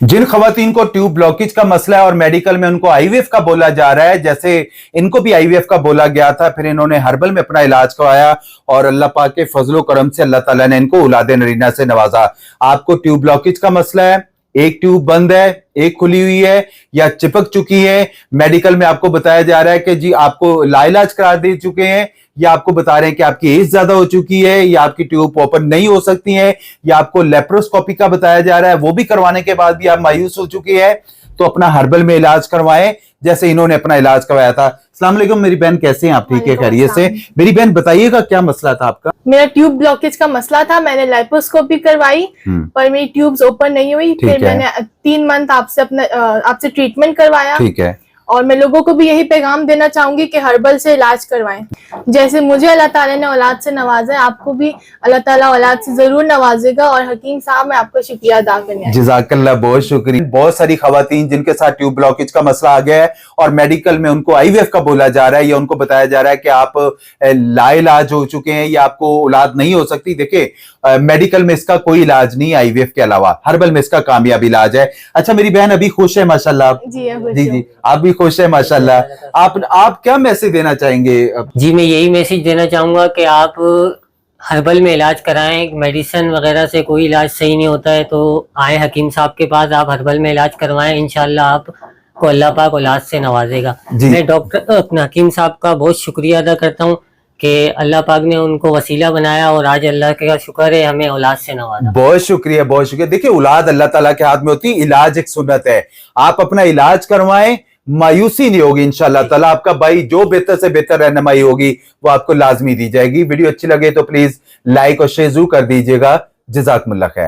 जिन खवातीन को tube blockage का मसला है और मेडिकल में उनको आईवीएफ का बोला जा रहा है, जैसे इनको भी आईवीएफ का बोला गया था, फिर इन्होंने हर्बल में अपना इलाज करवाया और अल्लाह पाक के फजलो करम से अल्लाह ताला ने इनको औलाद नरीना से नवाजा। आपको ट्यूब ब्लॉकेज का मसला है, एक ट्यूब बंद है, एक खुली हुई है या चिपक चुकी है, मेडिकल में आपको बताया जा रहा है कि जी आपको लाइलाज करार दे चुके हैं, या आपको बता रहे हैं कि आपकी एज ज्यादा हो चुकी है, या आपकी ट्यूब ओपन नहीं हो सकती है, या आपको लेप्रोस्कोपी का बताया जा रहा है, वो भी करवाने के बाद भी आप मायूस हो चुके हैं, तो अपना हर्बल में इलाज करवाएं जैसे इन्होंने अपना इलाज करवाया था। अस्सलाम वालेकुम मेरी बहन, कैसे हैं आप? ठीक है, खैरियत से? मेरी बहन बताइएगा क्या मसला था आपका? मेरा ट्यूब ब्लॉकेज का मसला था, मैंने लाइपोस्कोपी करवाई पर मेरी ट्यूब्स ओपन नहीं हुई। फिर मैंने 3 मंथ आपसे ट्रीटमेंट करवाया। ठीक है। और मैं लोगों को भी यही पैगाम देना चाहूंगी कि हर्बल से इलाज करवाएं। जैसे मुझे अल्लाह ताला ने औलाद से नवाजा है, आपको भी अल्लाह ताला औलाद से जरूर नवाजेगा। और हकीम साहब, मैं आपका शुक्रिया अदा करने आई। जज़ाकल्लाह, बहुत शुक्रिया। बहुत सारी खवातीन जिनके साथ ट्यूब ब्लॉकेज का मसला आ गया है और मेडिकल में उनको आईवीएफ का बोला जा रहा है या उनको बताया जा रहा है कि आप लाइलाज हो चुके हैं या आपको औलाद नहीं हो सकती। देखिए, मेडिकल में इसका कोई इलाज नहीं है आईवीएफ के अलावा, हर्बल में इसका कामयाब इलाज है। अच्छा मेरी बहन अभी खुश है माशाल्लाह? जी, आप भी खुश है माशाल्लाह। आप क्या मैसेज देना चाहेंगे? जी, मैं यही मैसेज देना चाहूंगा कि आप हर्बल में इलाज कराएं। मेडिसिन वगैरह से कोई इलाज सही नहीं होता है, तो आए हकीम साहब के पास, आप हर्बल में इलाज करवाएं। इंशाल्लाह आपको अल्लाह पाक औलाद से नवाजेगा। मैं डॉक्टर अपने हकीम साहब का बहुत शुक्रिया अदा करता हूँ कि अल्लाह पाक ने उनको वसीला बनाया और आज अल्लाह का शुक्र है हमें औलाद से नवाजा। बहुत शुक्रिया, बहुत शुक्रिया। देखिए, औलाद अल्लाह ताला के हाथ में होती है, इलाज एक सुन्नत है। आप अपना इलाज करवाएं, मायूसी नहीं होगी इंशाल्लाह ताला। आपका भाई जो बेहतर से बेहतर रहनुमाई होगी वो आपको लाजमी दी जाएगी। वीडियो अच्छी लगे तो प्लीज लाइक और शेयर जरूर कर दीजिएगा। जज़ाकुमुल्लाह खैर।